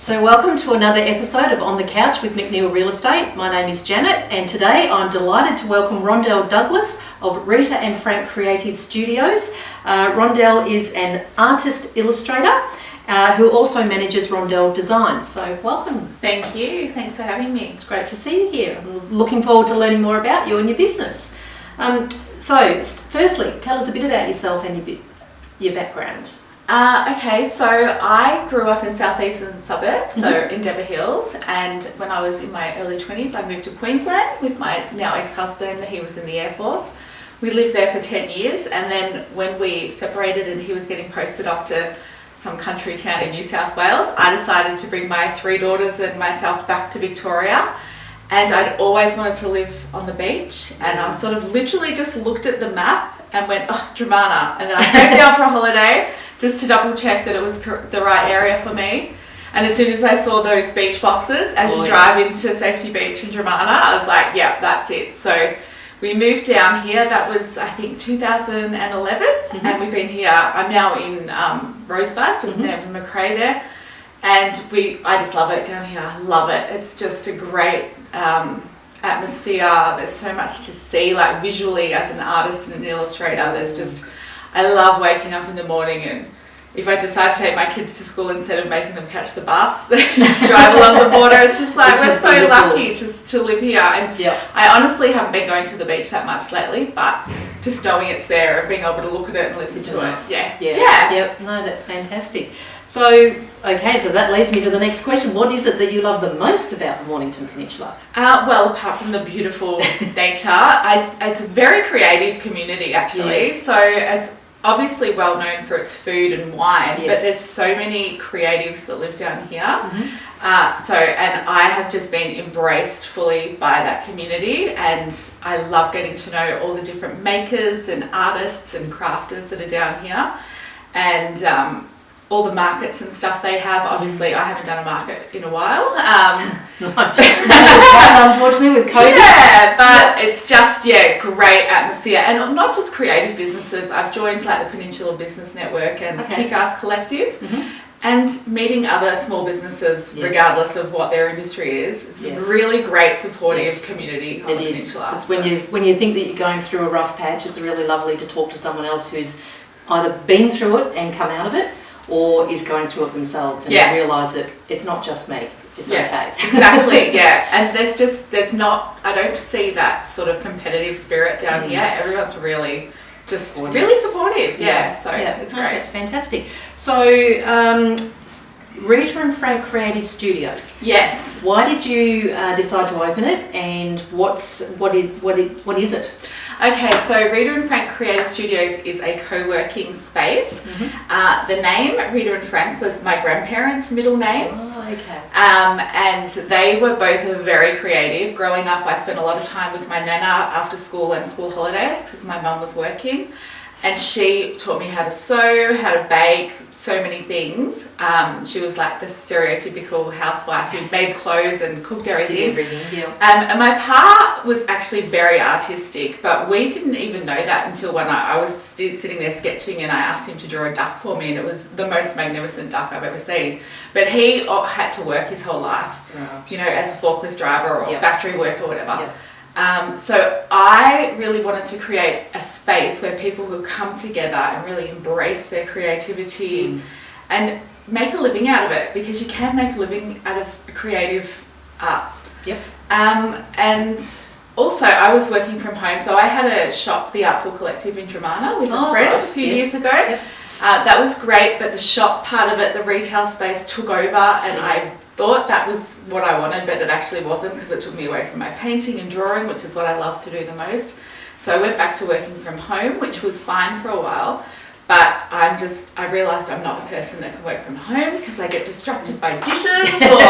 So welcome to another episode of On the Couch with McNeill Real Estate. My name is Janet and today I'm delighted to welcome Rondelle Douglas of Rita and Frank Creative Studios. Rondelle is an artist illustrator who also manages Rondelle Designs. So welcome. Thank you. Thanks for having me. It's great to see you here. I'm looking forward to learning more about you and your business. So firstly, tell us a bit about yourself and your background. Okay, so I grew up in southeastern suburbs, so in Deborah Hills, and when I was in my early 20s I moved to Queensland with my now ex-husband. He was in the Air Force. We lived there for 10 years, and then when we separated and he was getting posted off to some country town in New South Wales, I decided to bring my 3 daughters and myself back to Victoria. And I'd always wanted to live on the beach, and I sort of literally just looked at the map and went, oh, Dramana, and then I came down for a holiday just to double check that it was the right area for me. And as soon as I saw those beach boxes as you drive into Safety Beach in Dramana, I was like, yeah, that's it. So we moved down here. That was, I think, 2011, and we've been here. I'm now in Rosebud, just near Macrae there, and I just love it down here. I love it. It's just a great atmosphere. There's so much to see, like visually as an artist and an illustrator. There's just, I love waking up in the morning, and if I decide to take my kids to school instead of making them catch the bus, they drive along the border. It's just like, we're so beautiful. Lucky just to live here. And I honestly haven't been going to the beach that much lately, but just knowing it's there and being able to look at it and listen to it. Yeah. No, that's fantastic. So, okay, so that leads me to the next question. What is it that you love the most about the Mornington Peninsula? Well, apart from the beautiful nature, it's a very creative community, actually. Yes. So it's obviously well known for its food and wine, but there's so many creatives that live down here. And I have just been embraced fully by that community, and I love getting to know all the different makers and artists and crafters that are down here, and all the markets and stuff they have. Obviously, I haven't done a market in a while. Unfortunately, with COVID. Yeah, but it's just, great atmosphere. And not just creative businesses. I've joined like the Peninsula Business Network and Kick-Ass Collective, and meeting other small businesses, regardless of what their industry is. It's a really great supportive community on the Peninsula. Because when you think that you're going through a rough patch, it's really lovely to talk to someone else who's either been through it and come out of it, or is going through it themselves and realise that it's not just me, it's okay. Exactly, and I don't see that sort of competitive spirit down here. Everyone's really just really supportive, so it's great. That's fantastic. So, Rita and Frank Creative Studios. Yes. Why did you decide to open it, and what is it? Okay, so Rita and Frank Creative Studios is a co-working space. The name Rita and Frank was my grandparents' middle names. Oh, okay. And they were both very creative. Growing up, I spent a lot of time with my nana after school and school holidays because my mum was working. And she taught me how to sew, how to bake, so many things. She was like the stereotypical housewife who made clothes and cooked everything. And my pa was actually very artistic, but we didn't even know that until when I was sitting there sketching and I asked him to draw a duck for me, and it was the most magnificent duck I've ever seen. But he had to work his whole life, as a forklift driver or factory worker or whatever. So I really wanted to create a space where people could come together and really embrace their creativity and make a living out of it, because you can make a living out of creative arts. And also I was working from home, so I had a shop, the Artful Collective in Dramana, with a friend a few years ago. That was great, but the shop part of it, the retail space, took over, and I thought that was what I wanted, but it actually wasn't, because it took me away from my painting and drawing, which is what I love to do the most. So I went back to working from home, which was fine for a while, but I realised I'm not a person that can work from home because I get distracted by dishes or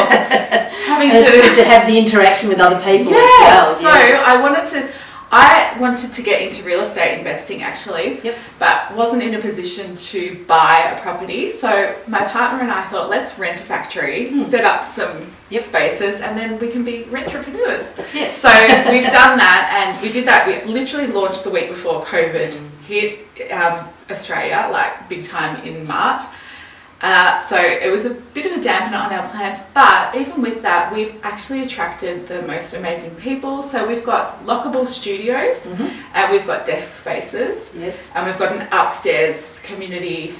having and it's good to have the interaction with other people as well. So I wanted to get into real estate investing, actually, but wasn't in a position to buy a property. So my partner and I thought, let's rent a factory, set up some spaces, and then we can be rentrepreneurs. So we've done that, and we did that. We literally launched the week before COVID hit Australia, like big time in March. So it was a bit of a dampener on our plans, but even with that, we've actually attracted the most amazing people. So we've got lockable studios, and we've got desk spaces, and we've got an upstairs community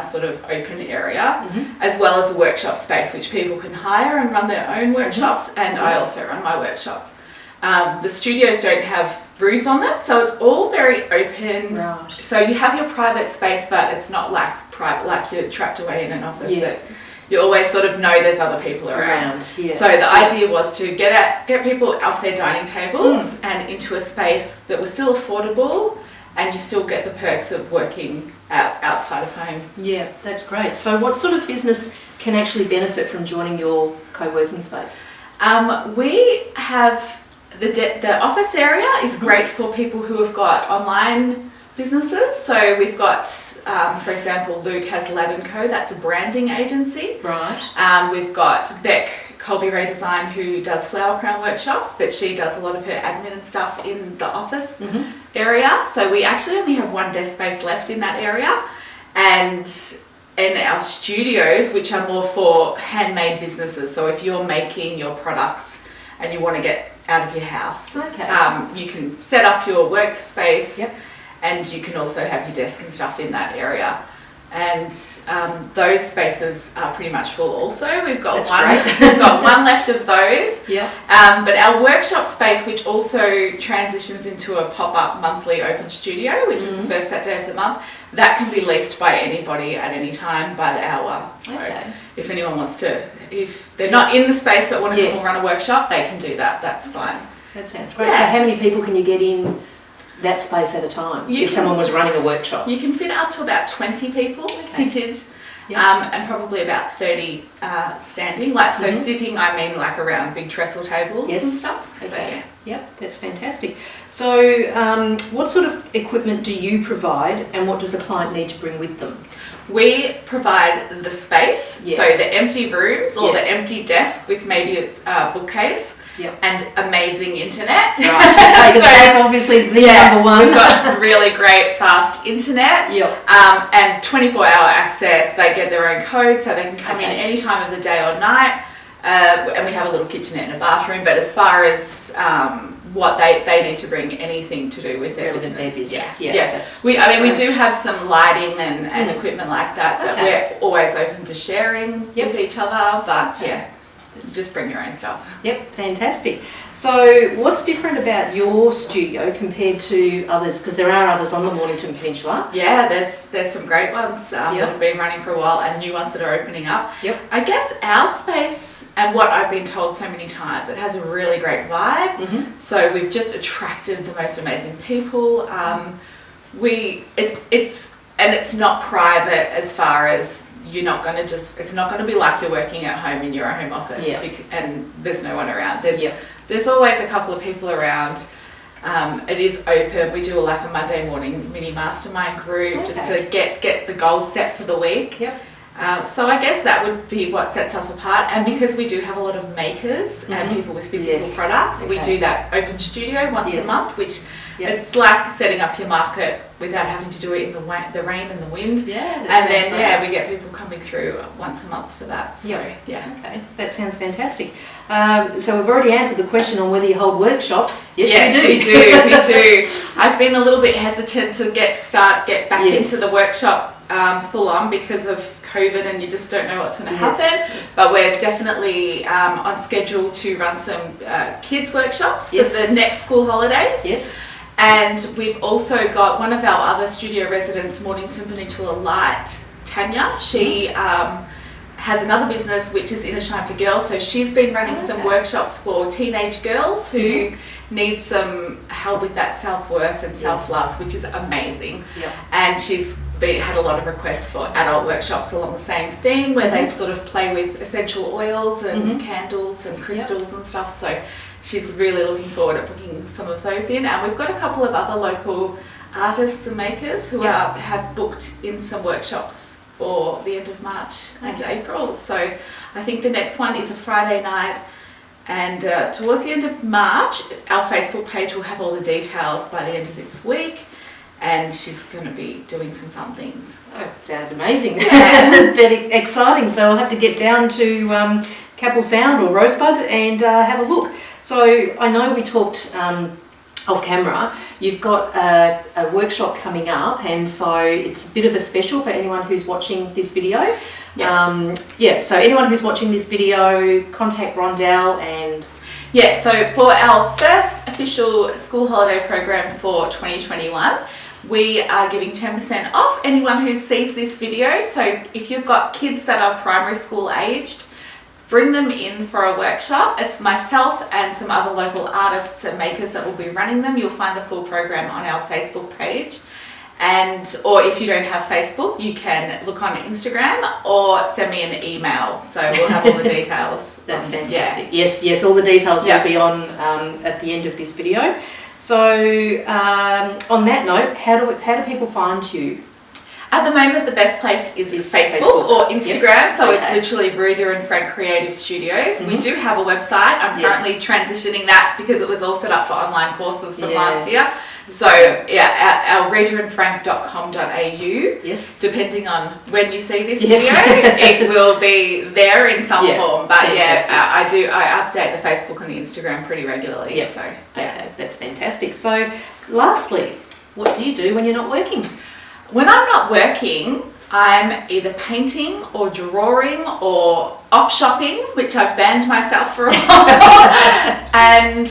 sort of open area, as well as a workshop space which people can hire and run their own workshops, and I also run my workshops. The studios don't have roofs on them, so it's all very open. Right. So you have your private space, but it's not like private, like you're trapped away in an office that you always sort of know there's other people around. So the idea was to get people off their dining tables and into a space that was still affordable, and you still get the perks of working outside of home. Yeah, that's great. So what sort of business can actually benefit from joining your co-working space? We have the office area is great for people who have got online businesses. So we've got, for example, Luke has Lad & Co. That's a branding agency. Right. We've got Beck Colby Ray Design, who does flower crown workshops, but she does a lot of her admin and stuff in the office area. So we actually only have one desk space left in that area, and in our studios, which are more for handmade businesses. So if you're making your products and you want to get out of your house, you can set up your workspace, and you can also have your desk and stuff in that area. And those spaces are pretty much full also. We've got we've got one left of those. But our workshop space, which also transitions into a pop-up monthly open studio, which is the first Saturday of the month, that can be leased by anybody at any time by the hour. So if anyone wants to, if they're not in the space but want to come and run a workshop, they can do that. That's fine. That sounds great. So how many people can you get in that space at a time if someone was running a workshop? You can fit up to about 20 people seated, and probably about 30 standing. Like so sitting, I mean like around big trestle tables and stuff. So, that's fantastic. So what sort of equipment do you provide, and what does the client need to bring with them? We provide the space, so the empty rooms or the empty desk with maybe a bookcase. And amazing internet. Right, because that's obviously the number one. We've got really great fast internet, and 24-hour access. They get their own code, so they can come in any time of the day or night. And we have a little kitchenette and a bathroom. But as far as what they need to bring anything to do with their business. We do have some lighting and equipment like that we're always open to sharing with each other. But just bring your own stuff. Fantastic. So what's different about your studio compared to others? Because there are others on the Mornington Peninsula. Yeah, there's some great ones that have been running for a while, and new ones that are opening up. I guess our space, and what I've been told so many times, it has a really great vibe. So we've just attracted the most amazing people. It's not private as far as you're not going to it's not going to be like you're working at home in your home office and there's no one around. There's always a couple of people around. It is open. We do like a Monday morning mini mastermind group just to get the goals set for the week. So I guess that would be what sets us apart. And because we do have a lot of makers and people with physical products, we do that open studio once a month, which it's like setting up your market without having to do it in the rain and the wind. We get people coming through once a month for that. So, Okay, that sounds fantastic. So we've already answered the question on whether you hold workshops. Yes, you do. We do. I've been a little bit hesitant to get back into the workshop full on because of COVID, and you just don't know what's going to happen. But we're definitely on schedule to run some kids workshops for the next school holidays. And we've also got one of our other studio residents, Mornington Peninsula Light, Tanya. She has another business which is Inner Shine for Girls. So she's been running some workshops for teenage girls who need some help with that self-worth and self-love, which is amazing. And she's had a lot of requests for adult workshops along the same theme, where they sort of play with essential oils and candles and crystals and stuff. So she's really looking forward to booking some of those in. And we've got a couple of other local artists and makers who have booked in some workshops for the end of March and April. So I think the next one is a Friday night. And towards the end of March, our Facebook page will have all the details by the end of this week. and she's going to be doing some fun things. Oh, sounds amazing. Yeah. Very exciting. So I'll have to get down to Capel Sound or Rosebud and have a look. So I know we talked off camera, you've got a workshop coming up, and so it's a bit of a special for anyone who's watching this video. Yes. So anyone who's watching this video, contact Rondelle and... Yeah, so for our first official school holiday program for 2021, we are giving 10% off anyone who sees this video. So if you've got kids that are primary school aged, bring them in for a workshop. It's myself and some other local artists and makers that will be running them. You'll find the full program on our Facebook page. Or if you don't have Facebook, you can look on Instagram or send me an email. So we'll have all the details. That's fantastic. Yeah. Yes, all the details will be on at the end of this video. So on that note, how do people find you? At the moment, the best place is Facebook or Instagram. Yep. So it's literally Rita and Frank Creative Studios. Mm-hmm. We do have a website. I'm currently transitioning that because it was all set up for online courses from last year. So our ritaandfrank.com.au. Yes. Depending on when you see this video, it will be there in some form. But I update the Facebook and the Instagram pretty regularly. Yep. So okay, that's fantastic. So lastly, what do you do when you're not working? When I'm not working, I'm either painting or drawing or op shopping, which I've banned myself for a while. And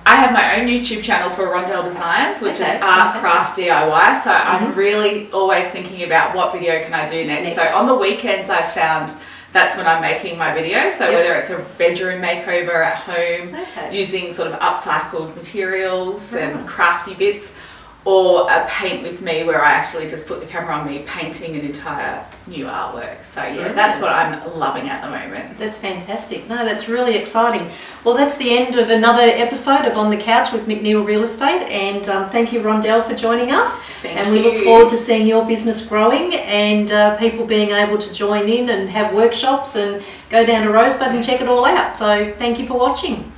I have my own YouTube channel for Rondelle Designs, which is art, craft, DIY. So I'm really always thinking about what video can I do next. So on the weekends, I've found that's when I'm making my videos. So whether it's a bedroom makeover at home, using sort of upcycled materials and crafty bits, or a paint with me where I actually just put the camera on me painting an entire new artwork. So that's what I'm loving at the moment. That's fantastic. No, that's really exciting. Well, that's the end of another episode of On the Couch with McNeill Real Estate, and thank you, Rondelle, for joining us. Thank we you. Look forward to seeing your business growing and people being able to join in and have workshops and go down to Rosebud and check it all out. So thank you for watching.